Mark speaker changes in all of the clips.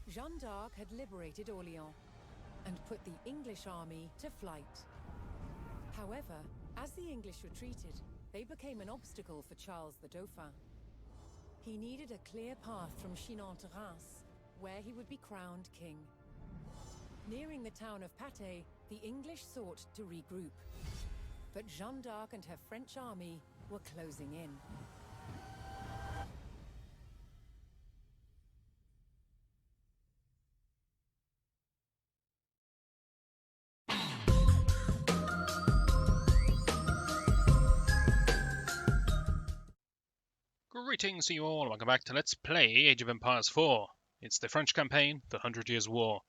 Speaker 1: Jeanne d'Arc had liberated Orléans and put the English army to flight. However, as the English retreated, they became an obstacle for Charles the Dauphin. He needed a clear path from Chinon to Reims, where he would be crowned king. Nearing the town of Patay, the English sought to regroup. But Jeanne d'Arc and her French army were closing in.
Speaker 2: Greetings to you all, and welcome back to Let's Play Age of Empires 4. It's the French campaign, the 100 Years' War.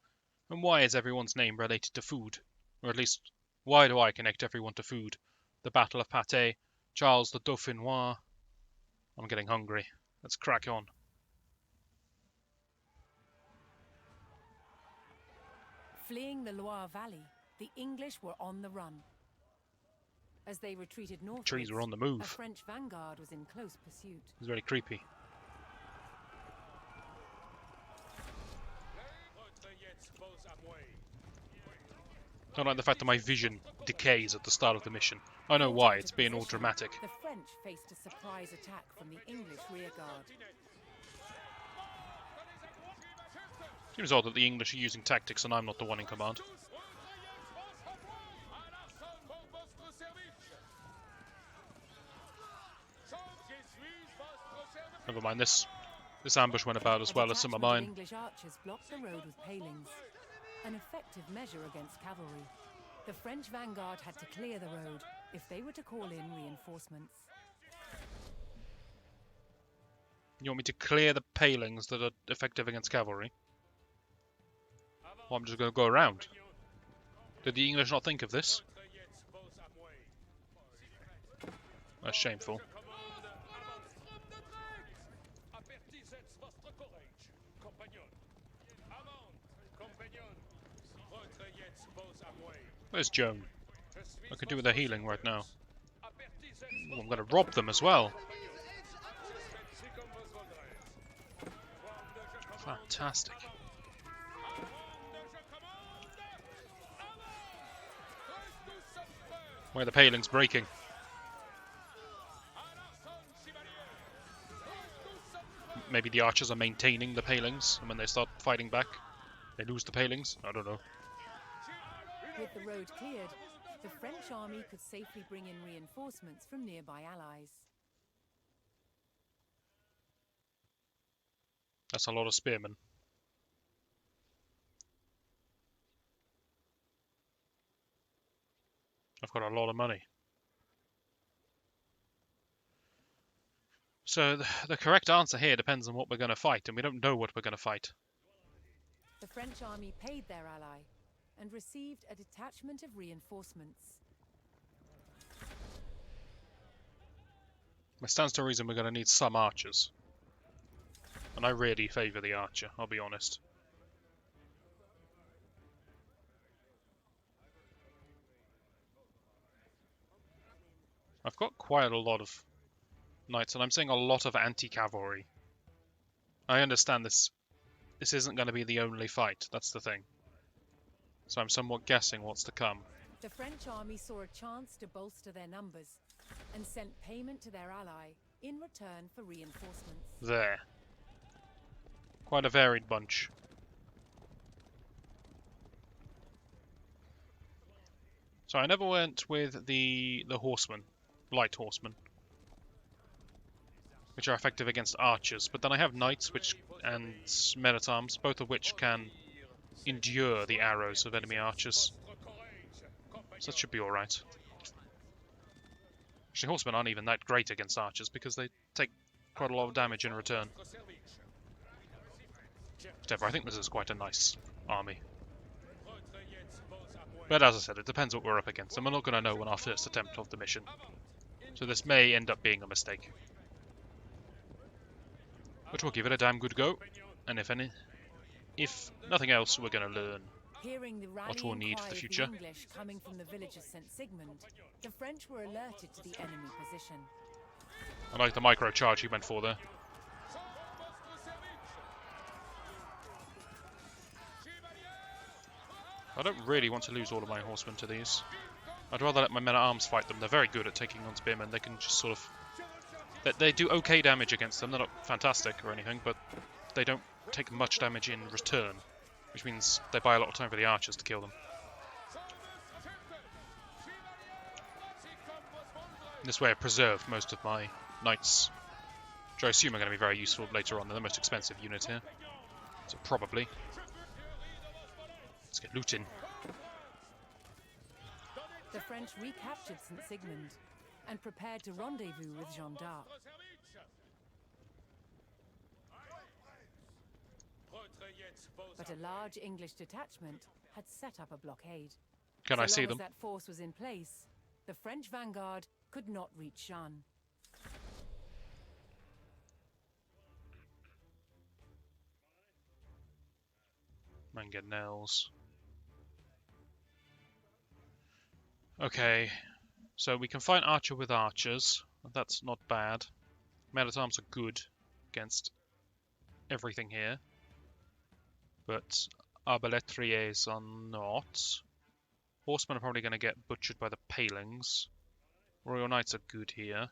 Speaker 2: And why is everyone's name related to food? Or at least, why do I connect everyone to food? The Battle of Patay, Charles the Dauphinois. I'm getting hungry. Let's crack on.
Speaker 1: Fleeing the Loire Valley, the English were on the run. As they retreated northwards,
Speaker 2: Trees were on the move.
Speaker 1: a French vanguard was in close pursuit.
Speaker 2: It was very creepy. I don't like the fact that my vision decays at the start of the mission. I know why, it's being all dramatic.
Speaker 1: The French faced a surprise attack from the English rearguard.
Speaker 2: Seems odd that the English are using tactics and I'm not the one in command. Never mind, this ambush went about as well as some of mine.
Speaker 1: English archers blocked the road with palings, an effective measure against cavalry. The French vanguard had to clear the road if they were to call in reinforcements.
Speaker 2: You want me to clear the palings that are effective against cavalry? Well, I'm just going to go around. Did the English not think of this? That's shameful. Where's Joan? I could do with her healing right now. Ooh, I'm going to rob them as well. Fantastic. Where are the palings breaking? Maybe the archers are maintaining the palings, and when they start fighting back, they lose the palings? I don't know.
Speaker 1: With the road cleared, the French army could safely bring in reinforcements from nearby allies.
Speaker 2: That's a lot of spearmen. I've got a lot of money. So the correct answer here depends on what we're going to fight, and we don't know what we're going to fight.
Speaker 1: The French army paid their ally and received a detachment of reinforcements.
Speaker 2: It stands to reason we're going to need some archers. And I really favour the archer, I'll be honest. I've got quite a lot of knights, and I'm seeing a lot of anti-cavalry. I understand this isn't going to be the only fight, that's the thing. So I'm somewhat guessing what's to come.
Speaker 1: The French army saw a chance to bolster their numbers and sent payment to their ally in return for reinforcements.
Speaker 2: There. Quite a varied bunch. So I never went with the horsemen, light horsemen, which are effective against archers, but then I have knights and men-at-arms, both of which can endure the arrows of enemy archers. So that should be alright. Actually, horsemen aren't even that great against archers because they take quite a lot of damage in return. Whatever, I think this is quite a nice army. But as I said, it depends what we're up against, and we're not going to know on our first attempt of the mission. So this may end up being a mistake. But we'll give it a damn good go, and if nothing else, we're going to learn
Speaker 1: Hearing the
Speaker 2: what we'll need for the future.
Speaker 1: of the English coming from the village of St. Sigmund, the French were alerted to the enemy position.
Speaker 2: I like the micro charge he went for there. I don't really want to lose all of my horsemen to these. I'd rather let my men-at-arms fight them. They're very good at taking on spearmen. They can just sort of... They do okay damage against them. They're not fantastic or anything, but they don't take much damage in return, which means they buy a lot of time for the archers to kill them. This way I've preserved most of my knights, which I assume are going to be very useful later on. They're the most expensive unit here, so probably. Let's get looting.
Speaker 1: The French recaptured St. Sigmund and prepared to rendezvous with Jeanne d'Arc. But a large English detachment had set up a blockade.
Speaker 2: Can I see them?
Speaker 1: As that force was in place, the French vanguard could not reach Jeanne.
Speaker 2: Mangonels. Okay, so we can fight archer with archers. That's not bad. Men-at-arms are good against everything here, but arbalètriers are not. Horsemen are probably going to get butchered by the palings. Royal Knights are good here.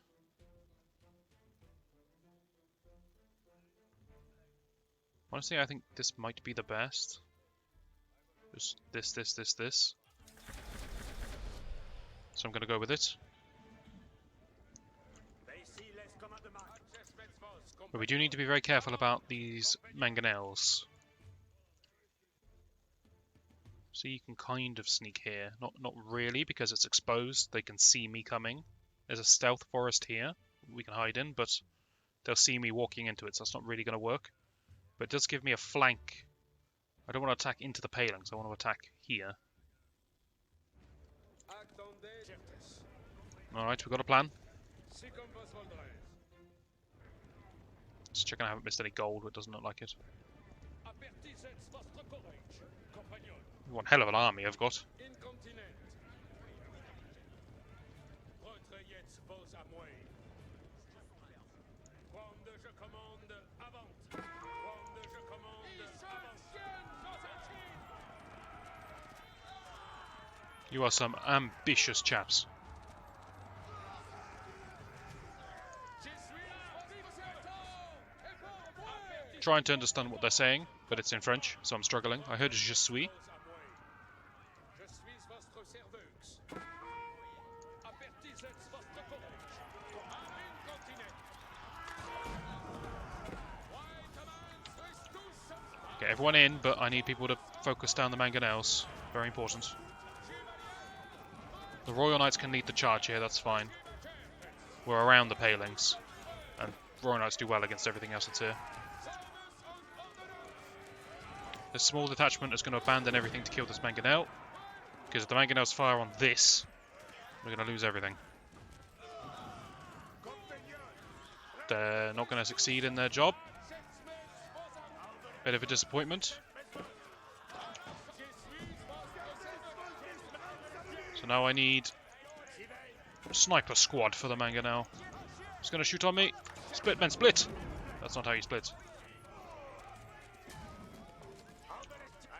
Speaker 2: Honestly, I think this might be the best. Just this. So I'm going to go with it. But we do need to be very careful about these mangonels. So you can kind of sneak here. Not really, because it's exposed. They can see me coming. There's a stealth forest here we can hide in, but they'll see me walking into it, so that's not really going to work. But it does give me a flank. I don't want to attack into the palings. I want to attack here. Alright, we've got a plan. Just checking I haven't missed any gold, but it doesn't look like it. One hell of an army I've got. You are some ambitious chaps. Trying to understand what they're saying, but it's in French, so I'm struggling. I heard je suis. Get everyone in, but I need people to focus down the mangonels. Very important. The Royal Knights can lead the charge here, that's fine. We're around the palings, and Royal Knights do well against everything else that's here. This small detachment is going to abandon everything to kill this mangonel, because if the mangonels fire on this, we're going to lose everything. They're not going to succeed in their job. Bit of a disappointment. So now I need a sniper squad for the mangonel. He's going to shoot on me. Split, men, split! That's not how you split.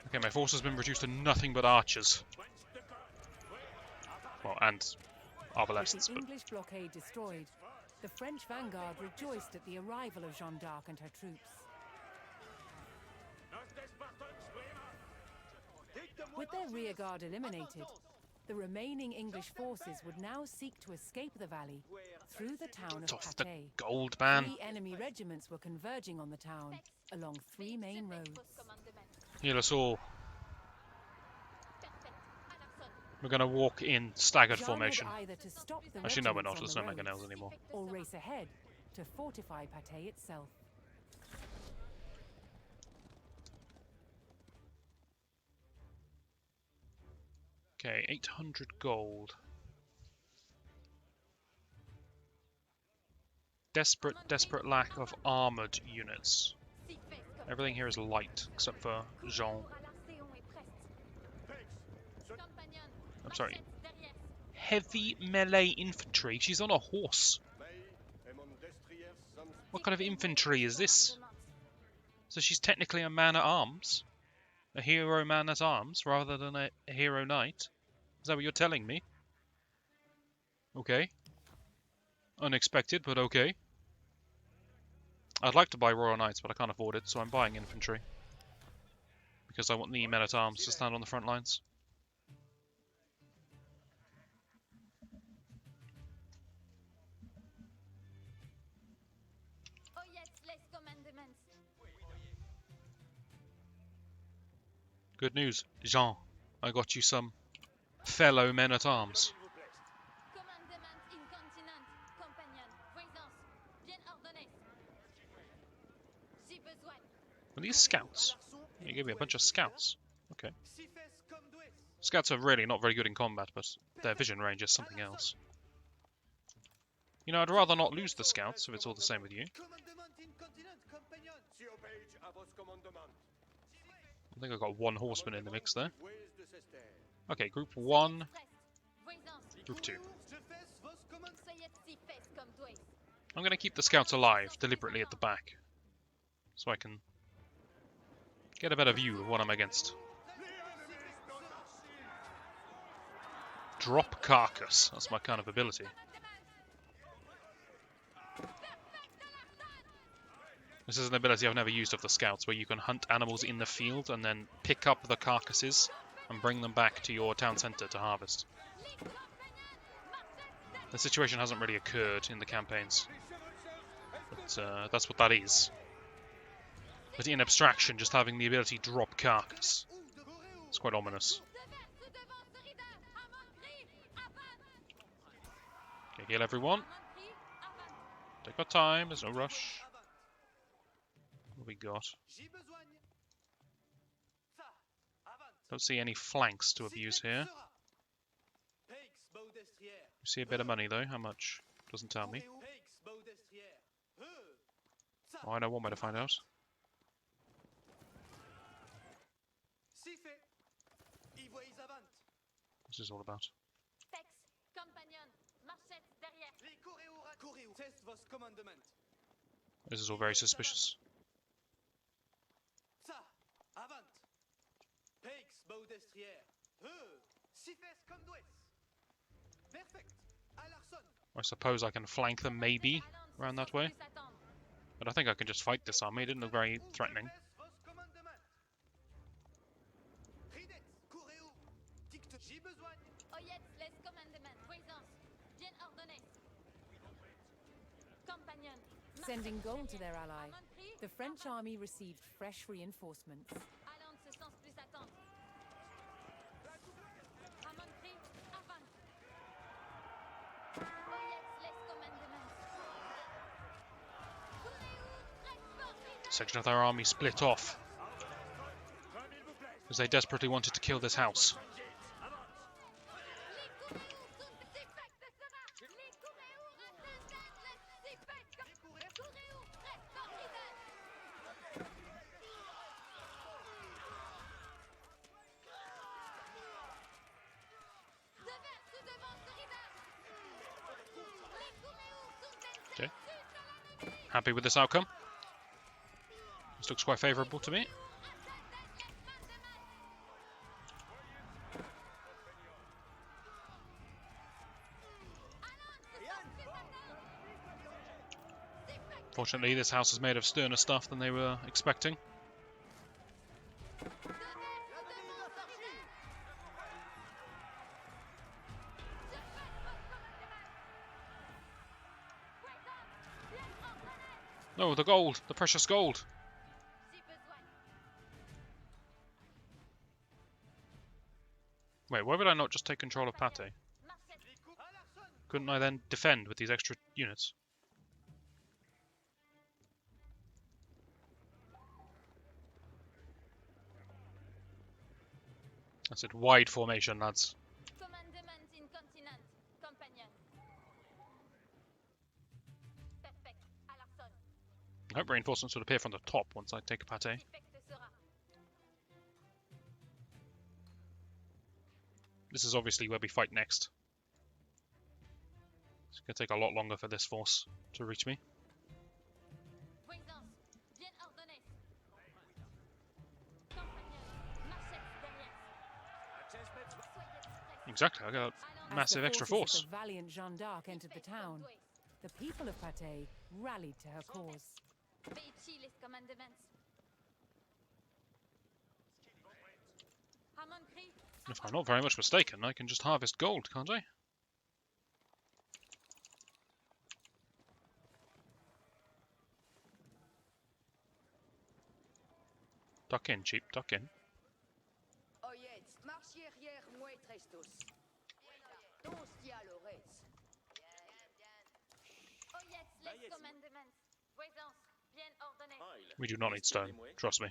Speaker 2: Okay, my force has been reduced to nothing but archers. Well, and arbalests.
Speaker 1: With the English blockade destroyed, the French vanguard rejoiced at the arrival of Jeanne d'Arc and her troops. With their rearguard eliminated, the remaining English forces would now seek to escape the valley through the town of
Speaker 2: Off the
Speaker 1: Patay.
Speaker 2: gold, man.
Speaker 1: 3 enemy regiments were converging on the town along 3 main roads.
Speaker 2: Heal us all. We're going to walk in staggered formation. Actually, no, we're not. There's no mangonels anymore.
Speaker 1: Or race ahead to fortify Patay itself.
Speaker 2: Okay, 800 gold. Desperate lack of armored units. Everything here is light, except for Jean. I'm sorry. Heavy melee infantry? She's on a horse. What kind of infantry is this? So she's technically a man-at-arms? a hero man at arms rather than a hero knight? Is that what you're telling me? Okay. Unexpected, but okay. I'd like to buy Royal Knights, but I can't afford it, so I'm buying infantry. Because I want the men-at-arms to stand on the front lines. Good news, Jean. I got you some fellow men-at-arms. Are these scouts? You gave me a bunch of scouts. Okay. Scouts are really not very good in combat, but their vision range is something else. You know, I'd rather not lose the scouts if it's all the same with you. I think I've got one horseman in the mix there. Okay, group 1. Group 2. I'm going to keep the scouts alive deliberately at the back, so I can get a better view of what I'm against. Drop carcass. That's my kind of ability. This is an ability I've never used of the scouts, where you can hunt animals in the field and then pick up the carcasses and bring them back to your town centre to harvest. The situation hasn't really occurred in the campaigns, but that's what that is. But in abstraction, just having the ability to drop carcass, it's quite ominous. Okay, heal everyone. Take our time, there's no rush. What have we got? Don't see any flanks to abuse here. You see a bit of money though, how much? Doesn't tell me. Oh, I know one way to find out. What's this all about? This is all very suspicious. I suppose I can flank them maybe around that way. But I think I can just fight this army. It didn't look very threatening.
Speaker 1: Sending gold to their ally, the French army received fresh reinforcements.
Speaker 2: Section of their army split off because they desperately wanted to kill this house. Okay. Happy with this outcome? This looks quite favourable to me. Fortunately, this house is made of sterner stuff than they were expecting. No, the gold! The precious gold! Wait, why would I not just take control of Patay? Couldn't I then defend with these extra units? I said wide formation, lads. I hope reinforcements will appear from the top once I take Patay. This is obviously where we fight next. It's going to take a lot longer for this force to reach me. Exactly, I got a
Speaker 1: As
Speaker 2: massive
Speaker 1: the
Speaker 2: extra
Speaker 1: forces
Speaker 2: force.
Speaker 1: of the valiant Jeanne d'Arc entered the town, the people of Patay rallied to her cause.
Speaker 2: If I'm not very much mistaken, I can just harvest gold, can't I? Duck in, sheep, duck in. We do not need stone, trust me.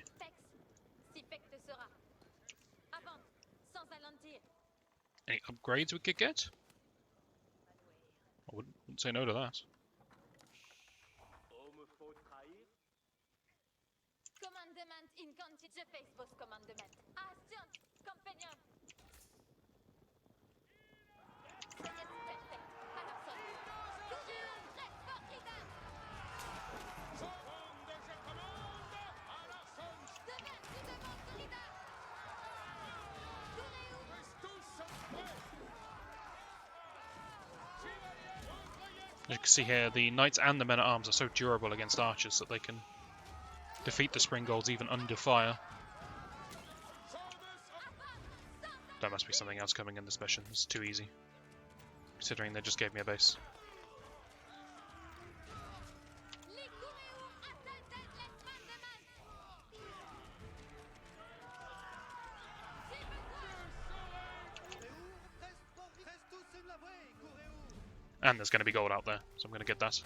Speaker 2: Any upgrades we could get? I wouldn't say no to that. As you can see here, the knights and the men-at-arms are so durable against archers that they can defeat the springalds even under fire. There must be something else coming in this mission. It's too easy, considering they just gave me a base. And there's going to be gold out there, so I'm going to get that.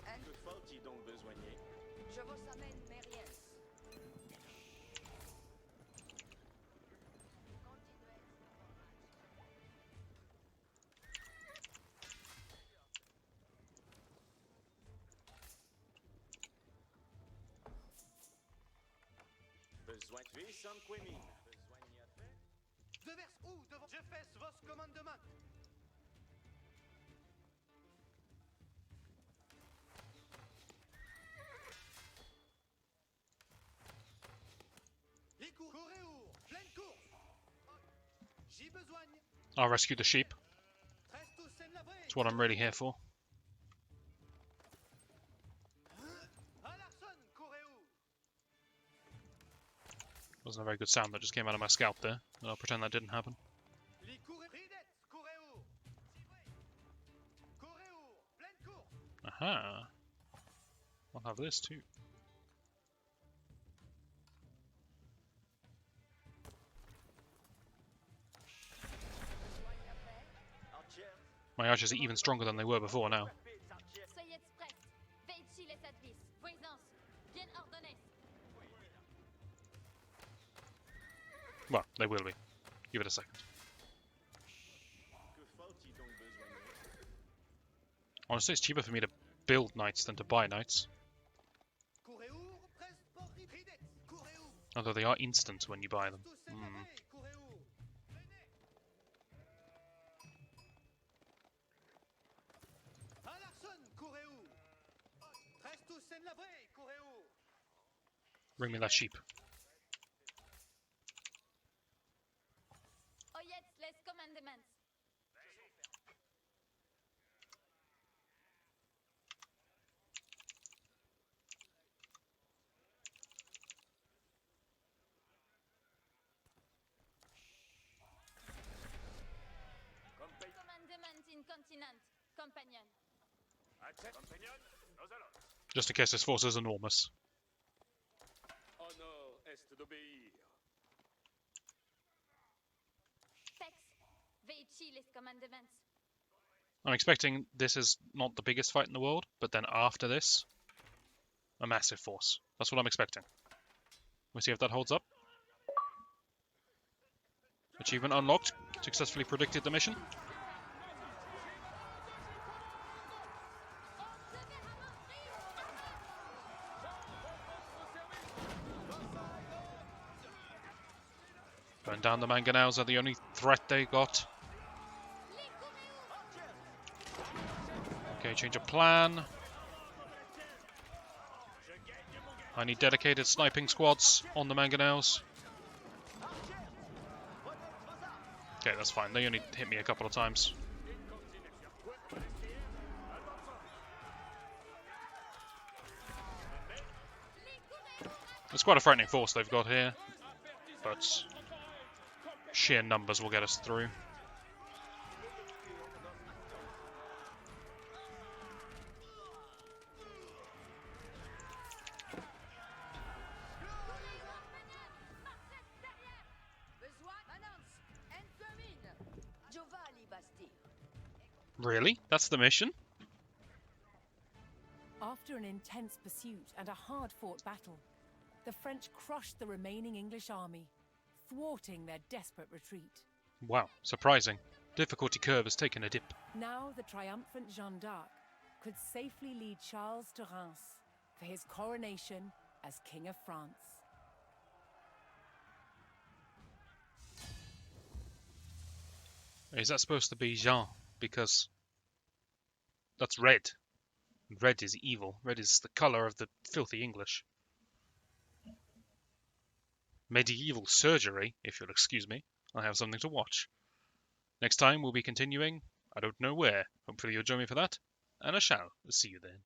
Speaker 2: I'll rescue the sheep. That's what I'm really here for. Wasn't a very good sound that just came out of my scalp there. I'll pretend that didn't happen. Aha! I'll have this too. My archers are even stronger than they were before now. Well, they will be. Give it a second. Honestly, it's cheaper for me to build knights than to buy knights. Although they are instant when you buy them. Bring me that sheep. Just in case this force is enormous. I'm expecting this is not the biggest fight in the world, but then after this, a massive force. That's what I'm expecting. We'll see if that holds up. Achievement unlocked. Successfully predicted the mission. Burn down the mangonels are the only threat they got. Okay, change of plan. I need dedicated sniping squads on the mangonels. Okay, that's fine. They only hit me a couple of times. It's quite a frightening force they've got here, but sheer numbers will get us through. Really? That's the mission?
Speaker 1: After an intense pursuit and a hard-fought battle, the French crushed the remaining English army, thwarting their desperate retreat.
Speaker 2: Wow, surprising. Difficulty curve has taken a dip.
Speaker 1: Now the triumphant Jeanne d'Arc could safely lead Charles to Reims for his coronation as King of France.
Speaker 2: Is that supposed to be Jean? Because that's red. Red is evil. Red is the colour of the filthy English. Medieval surgery, if you'll excuse me. I have something to watch. Next time we'll be continuing, I don't know where. Hopefully you'll join me for that, and I shall see you then.